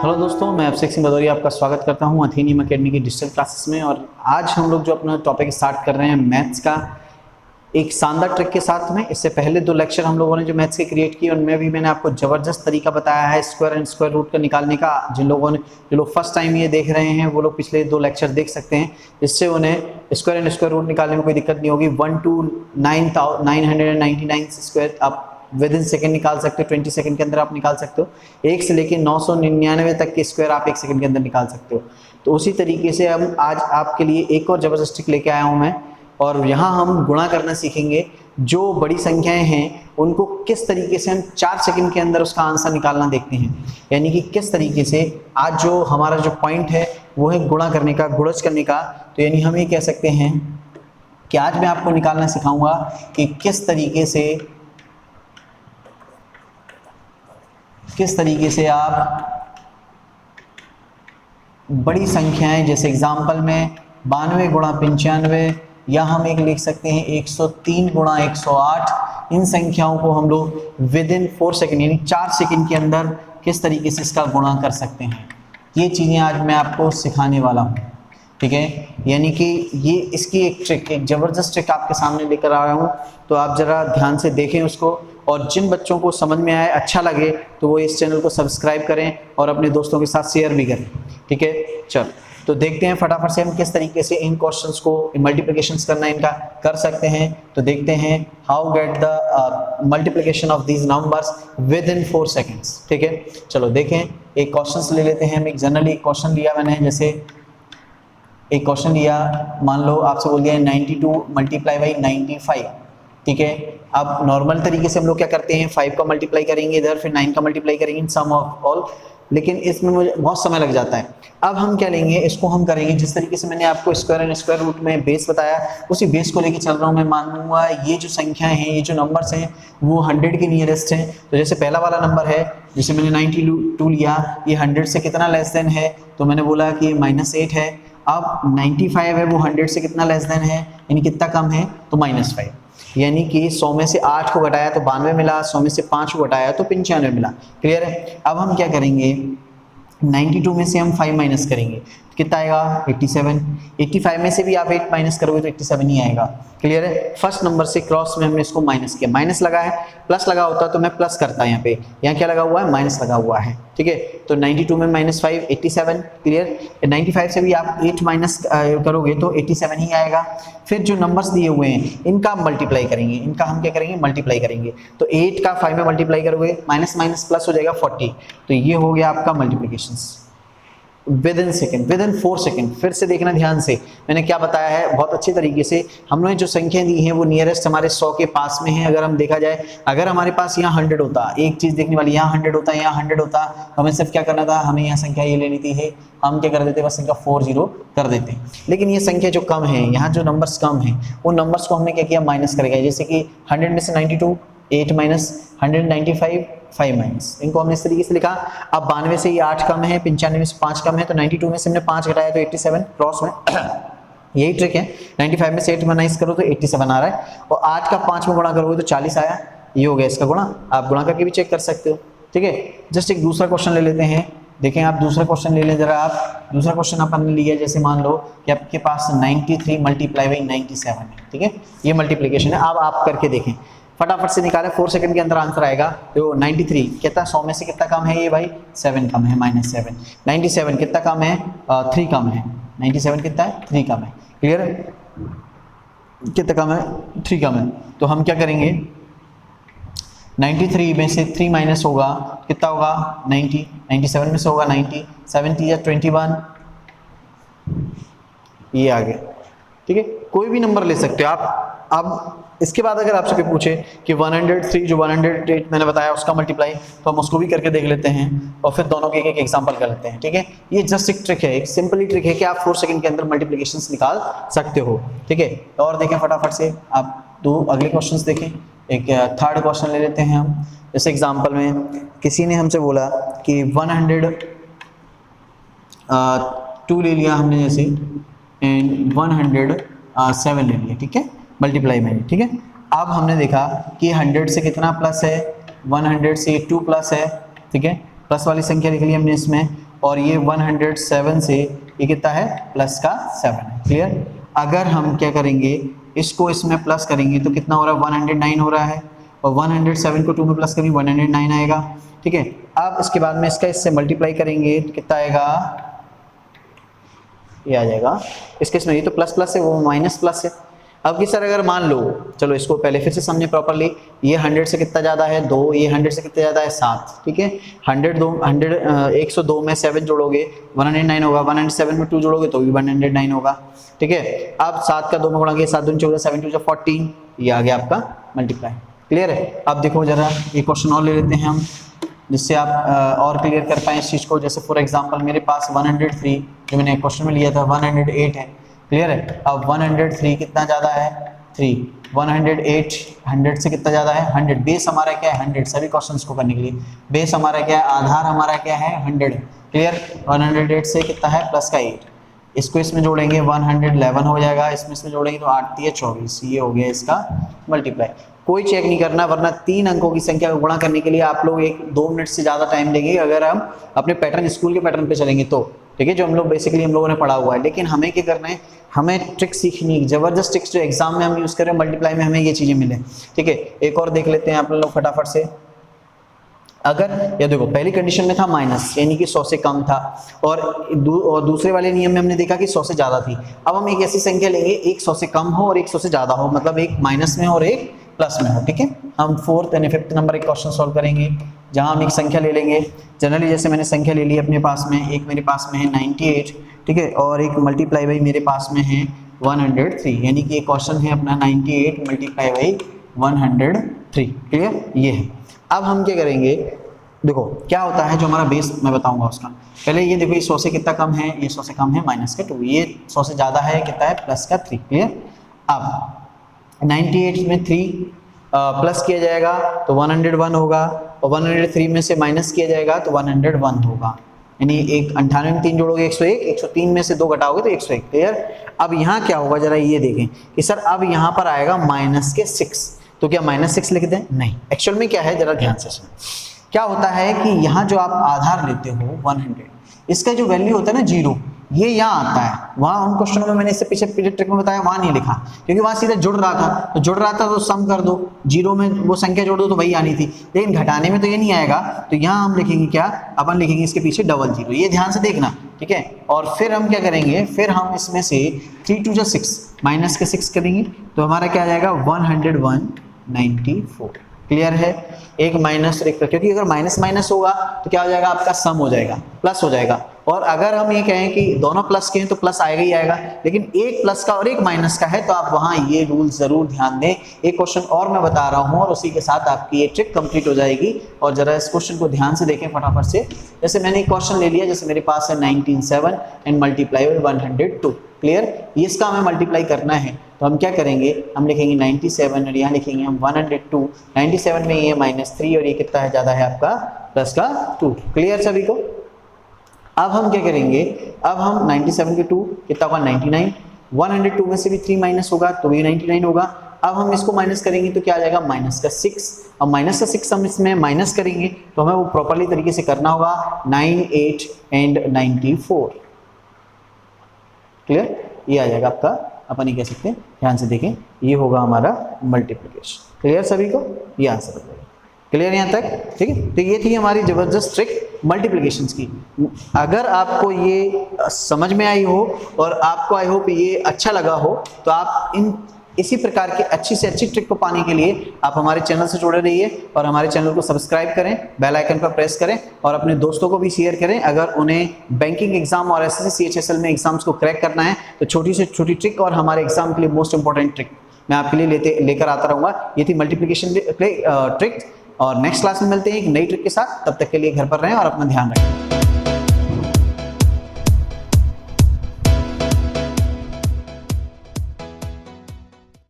Hello दोस्तों, मैं अभिषेक सिंह भदौरिया आपका स्वागत करता हूं अथेनियम एकेडमी की डिजिटल क्लासेस में। और आज हम लोग जो अपना टॉपिक स्टार्ट कर रहे हैं मैथ्स का एक शानदार ट्रिक के साथ में। इससे पहले 2 लेक्चर हम लोगों ने जो मैथ्स के क्रिएट किए उनमें भी मैंने आपको ज़बरदस्त तरीका बताया है स्क्वायर एंड स्क्वायर रूट का निकालने का। जो लोग फर्स्ट टाइम ये देख रहे हैं वो लोग पिछले 2 लेक्चर देख सकते हैं, इससे उन्हें स्क्वायर एंड स्क्वायर रूट निकालने में कोई दिक्कत नहीं होगी। 1 to 999 स्क्वायर आप विद इन सेकेंड निकाल सकते हो, 20 सेकंड के अंदर आप निकाल सकते हो। 1 से लेकर 999 तक के स्क्वायर आप 1 सेकंड के अंदर निकाल सकते हो। तो उसी तरीके से हम आज आपके लिए एक और जबरदस्त ट्रिक लेके आया हूँ मैं, और यहाँ हम गुणा करना सीखेंगे। जो बड़ी संख्याएं हैं उनको किस तरीके से हम 4 सेकंड के अंदर उसका आंसर निकालना देखते हैं। यानी कि किस तरीके से आज जो हमारा जो पॉइंट है वो है गुणा करने का, गुणज करने का। तो यानी हम ये कह सकते हैं कि आज मैं आपको निकालना सिखाऊंगा कि किस तरीके से आप बड़ी संख्याएं, जैसे एग्जाम्पल में 92 गुणा 95, या हम एक लिख सकते हैं 103 गुणा 108, इन संख्याओं को हम लोग विद इन 4 सेकेंड यानी 4 सेकेंड के अंदर किस तरीके से इसका गुणा कर सकते हैं। ये चीज़ें आज मैं आपको सिखाने वाला हूँ, ठीक है। यानी कि ये इसकी एक ट्रिक, एक ज़बरदस्त ट्रिक आपके सामने लेकर आ रहा हूँ। तो आप ज़रा ध्यान से देखें उसको, और जिन बच्चों को समझ में आए, अच्छा लगे, तो वो इस चैनल को सब्सक्राइब करें और अपने दोस्तों के साथ शेयर भी करें, ठीक है। चल तो देखते हैं फटाफट से हम किस तरीके से इन क्वेश्चंस को मल्टीप्लिकेशंस करना इनका कर सकते हैं। तो देखते हैं how get the multiplication of these numbers with in 4 seconds, ठीक है। चलो देखें, एक क्वेश्चन ले लेते हैं हम। एक जनरली क्वेश्चन लिया मैंने, जैसे एक क्वेश्चन लिया, मान लो आपसे बोल दिया 92 मल्टीप्लाई बाई 95, ठीक है। अब नॉर्मल तरीके से हम लोग क्या करते हैं, 5 का मल्टीप्लाई करेंगे इधर, फिर 9 का मल्टीप्लाई करेंगे इन सम ऑफ ऑल, लेकिन इसमें मुझे बहुत समय लग जाता है। अब हम क्या लेंगे, इसको हम करेंगे जिस तरीके से मैंने आपको स्क्वायर एंड स्क्वायर रूट में बेस बताया, उसी बेस को लेके चल रहा हूँ। मैं मान लूँगा ये जो संख्याएं हैं, ये जो नंबर्स हैं वो 100 के नियरेस्ट हैं। तो जैसे पहला वाला नंबर है, जैसे मैंने 92 लिया, ये 100 से कितना लेस देन है, तो मैंने बोला कि ये -8 है। अब 95 है, वो 100 से कितना लेस देन है, यानी कितना कम है, तो -5। यानी कि 100 में से 8 को घटाया तो 92 मिला, 100 में से 5 को घटाया तो 95 मिला। क्लियर है। अब हम क्या करेंगे, 92 में से हम 5 माइनस करेंगे, कितना आएगा 87। 85 में से भी आप 8 माइनस करोगे तो 87 ही आएगा। क्लियर है। फर्स्ट नंबर से क्रॉस में हमने इसको माइनस किया, माइनस लगा है, प्लस लगा होता तो मैं प्लस करता यहाँ पे, यहाँ क्या लगा हुआ है, माइनस लगा हुआ है, ठीक है। तो 92 में -5 87। क्लियर। 95 से भी आप 8 माइनस करोगे तो 87 ही आएगा। फिर जो नंबर्स दिए हुए हैं इनका मल्टीप्लाई करेंगे, इनका हम क्या करेंगे, मल्टीप्लाई करेंगे। तो 8 का 5 में मल्टीप्लाई करोगे, माइनस माइनस प्लस हो जाएगा 40। तो ये हो गया आपका multiplications with in second, with in 4 second. फिर से देखना ध्यान से, मैंने क्या बताया है बहुत अच्छे तरीके से। हमने जो संख्या दी है वो नियरेस्ट हमारे 100 के पास में है। अगर हम देखा जाए, अगर हमारे पास यहाँ 100 होता, एक चीज देखने वाली, यहाँ 100 होता, यहाँ 100 होता, हमें सिर्फ क्या करना था, हमें यहाँ संख्या ये लेनी थी, है हम क्या कर देते, बस इनका 40 कर देते। लेकिन ये संख्या जो कम है, यहाँ जो नंबर्स कम है, उन नंबर्स को हमने क्या किया, माइनस करेगा। जैसे कि 100 में से 92 8 माइनस, 195 5 माइनस, इनको हमने इस तरीके से लिखा। अब 92 से ये 8 कम है, 95 में से 5 कम है, तो 92 में से हमने 5 घटाया तो 87 क्रॉस में यही ट्रिक है। 95 में से 8 माइनस करो तो 87 आ रहा है, और 8 का 5 में गुणा करोगे तो 40 आया। ये हो गया इसका गुणा, आप गुणा करके भी चेक कर सकते हो, ठीक है। जस्ट एक दूसरा क्वेश्चन ले लेते हैं। देखें आप दूसरा क्वेश्चन ले लें जरा। आप दूसरा क्वेश्चन अपन ने लिया, जैसे मान लो कि आपके पास 93 मल्टीप्लाई बाई 97 है, ठीक है। ये मल्टीप्लिकेशन है। अब आप करके देखें, फटाफट से निकालें, 4 सेकंड के अंदर आंसर आएगा। तो 93 कितना, 100 में से कितना कम है, ये भाई 7 कम है, -7। 97 कितना कम है, 3 कम है। 97 कितना है, 3 कम है। क्लियर है। कितना कम है, 3 कम है। तो हम क्या करेंगे, 93 में से 3 माइनस होगा, कितना होगा 90। 97 में से होगा 90, 70 या 21, ये आ गया, ठीक है। कोई भी नंबर ले सकते हो आप। अब इसके बाद अगर आपसे कोई पूछे कि 103 जो 108 मैंने बताया उसका मल्टीप्लाई, तो हम उसको भी करके देख लेते हैं, और फिर दोनों के एक एग्जांपल कर लेते हैं, ठीक है। ये जस्ट एक ट्रिक है, एक सिंपली ट्रिक है कि आप 4 सेकंड के अंदर मल्टीप्लिकेशंस निकाल सकते हो, ठीक है। और देखें फटाफट से आप 2 अगले क्वेश्चंस देखें। एक थर्ड क्वेश्चन ले लेते हैं हम। जैसे एग्जांपल में किसी ने हमसे बोला कि 102 ले लिया हमने, जैसे एंड 107 ले लिया, ठीक है, मल्टीप्लाई में, ठीक है। अब हमने देखा कि 100 से कितना प्लस है, 100 से 2 प्लस है, ठीक है, प्लस वाली संख्या लिख ली हमने इसमें। और ये 107 से ये कितना है प्लस का 7 है। क्लियर। अगर हम क्या करेंगे इसको इसमें प्लस करेंगे तो कितना हो रहा है 109 हो रहा है, और 107 को 2 में प्लस करेंगे 109 आएगा। ठीक है। अब इसके बाद में इसका इससे मल्टीप्लाई करेंगे तो कितना आएगा, ये आ जाएगा। इसके इसमें ये तो प्लस प्लस है वो माइनस प्लस है। अब कि सर अगर मान लो, चलो इसको पहले फिर से समझे प्रॉपर्ली, ये 100 से कितना ज़्यादा है 2, ये 100 से कितना ज़्यादा है 7। ठीक है। 102 में 7 जोड़ोगे 109 होगा, 107 में 2 जोड़ोगे तो भी 109 होगा। ठीक है। अब 7 का 2 में गुणा किया 7 दूनी 14, 7 2 14, ये आ गया आपका मल्टीप्लाई। क्लियर है। अब देखो जरा एक क्वेश्चन और ले लेते हैं हम, जिससे आप और क्लियर कर पाएँ इस चीज़ को। जैसे फॉर एग्जांपल मेरे पास 103 जो मैंने क्वेश्चन में लिया था 108 है। क्लियर है। अब 103 कितना ज़्यादा है 3, 108 100 से कितना ज़्यादा है 100। बेस हमारा क्या है 100, सभी क्वेश्चंस को करने के लिए बेस हमारा क्या है, आधार हमारा क्या है 100। क्लियर। 108 से कितना है प्लस का 8, इसको इसमें जोड़ेंगे 111 हो जाएगा, इसमें जोड़ेंगे तो 8 3 24, ये हो गया इसका मल्टीप्लाई। कोई चेक नहीं करना, वरना 3 अंकों की संख्या को गुणा करने के लिए आप लोग 1-2 मिनट से ज़्यादा टाइम लेंगे अगर हम अपने पैटर्न स्कूल के पैटर्न पे चलेंगे तो। ठीक है। जो हम लोग बेसिकली हम लोगों ने पढ़ा हुआ है, लेकिन हमें क्या करना है, हमें ट्रिक सीखनी है, जबरदस्त ट्रिक्स जो एग्जाम में हम यूज़ करें मल्टीप्लाई में हमें ये चीज़ें मिले। ठीक है। एक और देख लेते हैं आप लोग फटाफट से। अगर ये देखो पहली कंडीशन में था माइनस, यानी कि 100 से कम था, और दूसरे वाले नियम में हमने देखा कि 100 से ज़्यादा थी। अब हम एक ऐसी संख्या लेंगे एक 100 से कम हो और एक 100 से ज़्यादा हो, मतलब एक माइनस में हो और एक प्लस में हो। ठीक है। हम 4th यानी 5th नंबर एक क्वेश्चन सॉल्व करेंगे, जहाँ हम एक संख्या ले लेंगे। जनरली जैसे मैंने संख्या ले ली अपने पास में, एक मेरे पास में है 98। ठीक है। और एक मल्टीप्लाई बाई मेरे पास में है 103, यानी कि एक क्वेश्चन है अपना 98 मल्टीप्लाई बाई 103। क्लियर। ये है। अब हम क्या करेंगे, देखो क्या होता है जो हमारा बेस मैं बताऊंगा उसका। पहले ये देखो ये 100 से कितना कम है, ये 100 से कम है माइनस का 2, ये 100 से ज़्यादा है कितना है प्लस का 3। क्लियर। अब 98 में 3 प्लस किया जाएगा तो 101 होगा, और 103 में से माइनस किया जाएगा तो 101 होगा, यानी एक 98 में 3 जोड़ोगे 101, 103 में से 2 घटाओगे तो 101। क्लियर। अब यहाँ क्या होगा जरा ये देखें कि सर अब यहाँ पर आएगा माइनस के 6, तो क्या माइनस 6 लिख दें? नहीं। एक्चुअल में क्या है जरा ध्यान से सुनो। क्या होता है कि यहाँ जो आप आधार लेते हो 100, इसका जो वैल्यू होता है ना 0, ये यहाँ आता है। वहाँ उन क्वेश्चनों में मैंने इससे पीछे ट्रिक में बताया वहाँ नहीं लिखा, क्योंकि वहाँ सीधे जुड़ रहा था, तो जुड़ रहा था तो सम कर दो, 0 में वो संख्या जोड़ दो तो वही आनी थी, लेकिन घटाने में तो ये नहीं आएगा। तो यहाँ हम लिखेंगे क्या, अपन लिखेंगे इसके पीछे डबल 0, ये ध्यान से देखना। ठीक है। और फिर हम क्या करेंगे, फिर हम इसमें से 3 2 6 माइनस के 6 करेंगे तो हमारा क्या आ जाएगा 194। क्लियर है। एक माइनस एक, क्योंकि अगर माइनस माइनस होगा तो क्या हो जाएगा आपका सम हो जाएगा, प्लस हो जाएगा। और अगर हम ये कहें कि दोनों प्लस के हैं तो प्लस आएगा ही आएगा, लेकिन एक प्लस का और एक माइनस का है तो आप वहां ये रूल जरूर ध्यान दें। एक क्वेश्चन और मैं बता रहा हूं और उसी के साथ आपकी ये ट्रिक कंप्लीट हो जाएगी। और जरा इस क्वेश्चन को ध्यान से देखें फटाफट से। जैसे मैंने एक क्वेश्चन ले लिया, जैसे मेरे पास है 197 एंड मल्टीप्लाई बाय 102। क्लियर। इसका हमें मल्टीप्लाई करना है तो हम क्या करेंगे, हम लिखेंगे 97 और यहाँ लिखेंगे हम 102। 97 में ये -3 और ये कितना है ज़्यादा है आपका प्लस का 2। क्लियर सभी को। अब हम क्या करेंगे, अब हम 97 के 2 कितना होगा 99, 102 में से भी 3 माइनस होगा तो ये 99 होगा। अब हम इसको माइनस करेंगे तो क्या आ जाएगा -6। अब -6 हम इसमें माइनस करेंगे तो हमें वो प्रॉपरली तरीके से करना होगा 9 8 एंड 94। क्लियर। ये आ जाएगा आपका, अपन ये कह सकते हैं, ध्यान से देखें, ये होगा हमारा मल्टीप्लिकेशन। क्लियर सभी को, ये आंसर हो जाएगा। क्लियर यहाँ तक। ठीक है। तो ये थी हमारी जबरदस्त ट्रिक मल्टीप्लिकेशंस की। अगर आपको ये समझ में आई हो और आपको आई होप ये अच्छा लगा हो तो आप इसी प्रकार की अच्छी से अच्छी ट्रिक को पाने के लिए आप हमारे चैनल से जुड़े रहिए और हमारे चैनल को सब्सक्राइब करें, बेल आइकन पर प्रेस करें और अपने दोस्तों को भी शेयर करें। अगर उन्हें बैंकिंग एग्जाम और एसएससी CHSL में एग्जाम्स को क्रैक करना है तो छोटी से छोटी ट्रिक और हमारे एग्जाम के लिए मोस्ट इंपॉर्टेंट ट्रिक मैं आपके लिए लेकर आता रहूँगा। ये थी मल्टीप्लिकेशन ट्रिक, और नेक्स्ट क्लास में मिलते हैं एक नई ट्रिक के साथ। तब तक के लिए घर पर रहें और अपना ध्यान रखें।